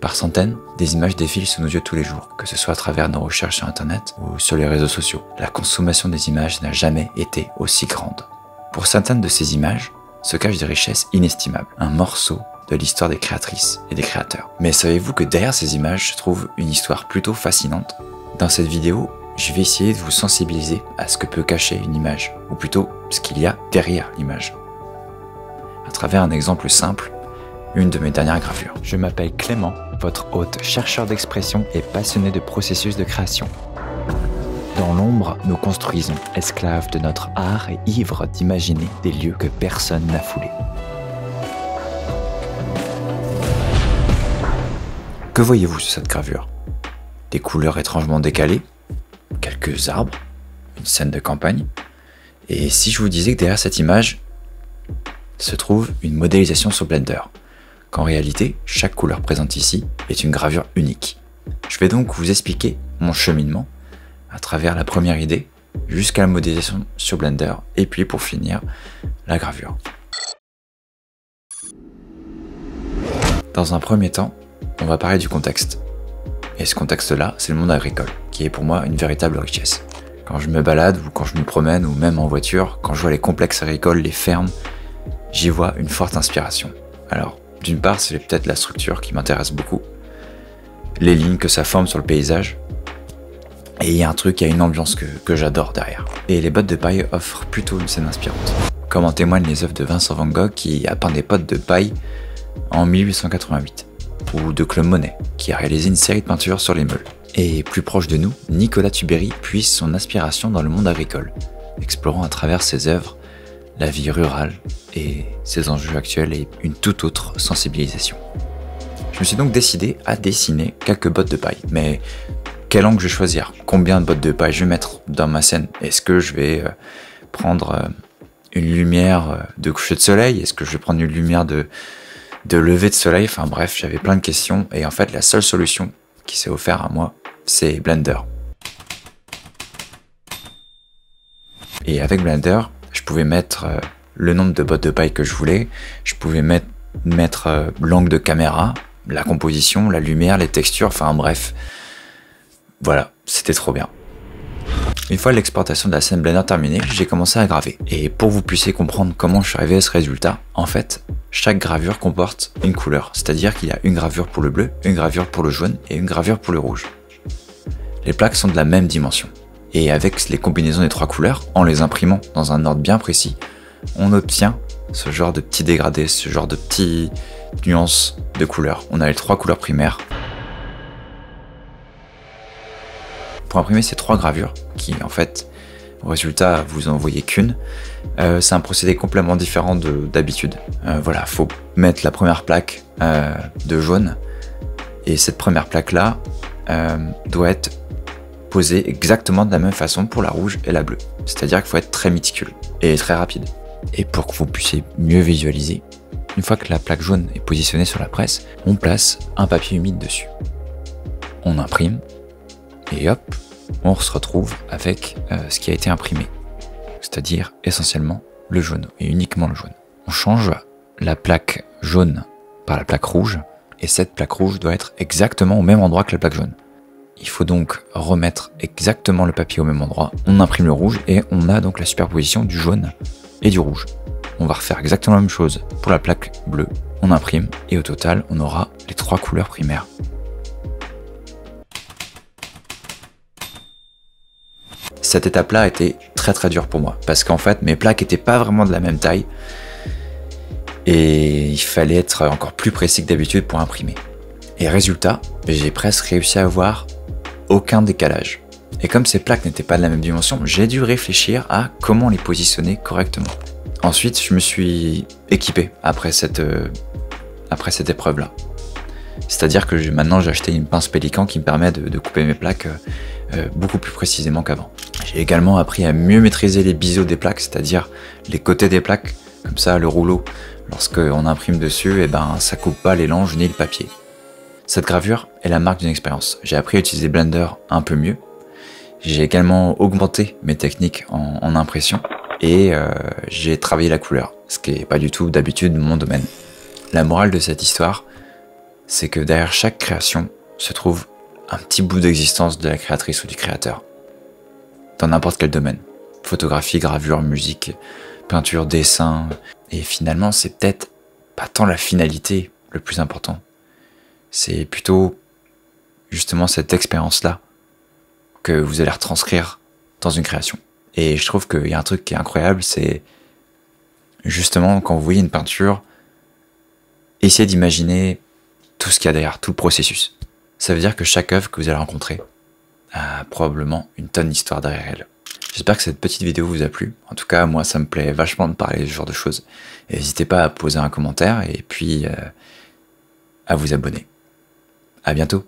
Par centaines, des images défilent sous nos yeux tous les jours, que ce soit à travers nos recherches sur internet ou sur les réseaux sociaux. La consommation des images n'a jamais été aussi grande. Pour certaines de ces images se cachent des richesses inestimables, un morceau de l'histoire des créatrices et des créateurs. Mais savez-vous que derrière ces images se trouve une histoire plutôt fascinante? Dans cette vidéo, je vais essayer de vous sensibiliser à ce que peut cacher une image, ou plutôt ce qu'il y a derrière l'image. À travers un exemple simple, une de mes dernières gravures. Je m'appelle Clément, votre hôte, chercheur d'expression et passionné de processus de création. Dans l'ombre, nous construisons, esclaves de notre art et ivres d'imaginer des lieux que personne n'a foulés. Que voyez-vous sur cette gravure? Des couleurs étrangement décalées, quelques arbres, une scène de campagne. Et si je vous disais que derrière cette image se trouve une modélisation sur Blender, qu'en réalité, chaque couleur présente ici est une gravure unique. Je vais donc vous expliquer mon cheminement à travers la première idée jusqu'à la modélisation sur Blender et puis pour finir, la gravure. Dans un premier temps, on va parler du contexte. Et ce contexte-là, c'est le monde agricole, qui est pour moi une véritable richesse. Quand je me balade ou quand je me promène ou même en voiture, quand je vois les complexes agricoles, les fermes, j'y vois une forte inspiration. Alors, d'une part, c'est peut-être la structure qui m'intéresse beaucoup, les lignes que ça forme sur le paysage, et il y a un truc, il y a une ambiance que j'adore derrière. Et les bottes de paille offrent plutôt une scène inspirante, comme en témoignent les œuvres de Vincent van Gogh qui a peint des pottes de paille en 1888, ou de Claude Monet qui a réalisé une série de peintures sur les meules. Et plus proche de nous, Nicolas Tubéry puise son inspiration dans le monde agricole, explorant à travers ses œuvres la vie rurale et ses enjeux actuels et une toute autre sensibilisation. Je me suis donc décidé à dessiner quelques bottes de paille, mais quel angle je vais choisir? Combien de bottes de paille je vais mettre dans ma scène? Est-ce que je vais prendre une lumière de coucher de soleil? Est-ce que je vais prendre une lumière de lever de soleil? Enfin bref, j'avais plein de questions et en fait la seule solution qui s'est offerte à moi, c'est Blender. Et avec Blender, je pouvais mettre le nombre de bottes de paille que je voulais, je pouvais mettre l'angle de caméra, la composition, la lumière, les textures, enfin bref. Voilà, c'était trop bien. Une fois l'exportation de la scène Blender terminée, j'ai commencé à graver. Et pour que vous puissiez comprendre comment je suis arrivé à ce résultat, en fait, chaque gravure comporte une couleur. C'est-à-dire qu'il y a une gravure pour le bleu, une gravure pour le jaune et une gravure pour le rouge. Les plaques sont de la même dimension. Et avec les combinaisons des trois couleurs, en les imprimant dans un ordre bien précis, on obtient ce genre de petits dégradés, ce genre de petites nuances de couleurs. On a les trois couleurs primaires. Pour imprimer ces trois gravures, qui en fait, au résultat, vous en voyez qu'une, c'est un procédé complètement différent d'habitude. Voilà, faut mettre la première plaque de jaune, et cette première plaque-là doit être posée exactement de la même façon pour la rouge et la bleue. C'est-à-dire qu'il faut être très méticuleux et très rapide. Et pour que vous puissiez mieux visualiser, une fois que la plaque jaune est positionnée sur la presse, on place un papier humide dessus. On imprime, et hop, on se retrouve avec ce qui a été imprimé. C'est-à-dire essentiellement le jaune, et uniquement le jaune. On change la plaque jaune par la plaque rouge, et cette plaque rouge doit être exactement au même endroit que la plaque jaune. Il faut donc remettre exactement le papier au même endroit. On imprime le rouge et on a donc la superposition du jaune et du rouge. On va refaire exactement la même chose pour la plaque bleue. On imprime et au total, on aura les trois couleurs primaires. Cette étape-là a été très dure pour moi parce qu'en fait, mes plaques n'étaient pas vraiment de la même taille et il fallait être encore plus précis que d'habitude pour imprimer. Et résultat, j'ai presque réussi à avoir aucun décalage. Et comme ces plaques n'étaient pas de la même dimension, j'ai dû réfléchir à comment les positionner correctement. Ensuite, je me suis équipé après cette épreuve-là. C'est-à-dire que maintenant, j'ai acheté une pince Pélican qui me permet de couper mes plaques beaucoup plus précisément qu'avant. J'ai également appris à mieux maîtriser les biseaux des plaques, c'est-à-dire les côtés des plaques. Comme ça, le rouleau, lorsqu'on imprime dessus, ça coupe pas les langes ni le papier. Cette gravure est la marque d'une expérience. J'ai appris à utiliser Blender un peu mieux. J'ai également augmenté mes techniques en impression et j'ai travaillé la couleur, ce qui n'est pas du tout d'habitude mon domaine. La morale de cette histoire, c'est que derrière chaque création se trouve un petit bout d'existence de la créatrice ou du créateur, dans n'importe quel domaine. Photographie, gravure, musique, peinture, dessin. Et finalement, c'est peut-être pas tant la finalité le plus important. C'est plutôt justement cette expérience-là que vous allez retranscrire dans une création. Et je trouve qu'il y a un truc qui est incroyable, c'est justement quand vous voyez une peinture, essayez d'imaginer tout ce qu'il y a derrière, tout le processus. Ça veut dire que chaque œuvre que vous allez rencontrer a probablement une tonne d'histoire derrière elle. J'espère que cette petite vidéo vous a plu. En tout cas, moi, ça me plaît vachement de parler de ce genre de choses. Et n'hésitez pas à poser un commentaire et puis à vous abonner. À bientôt.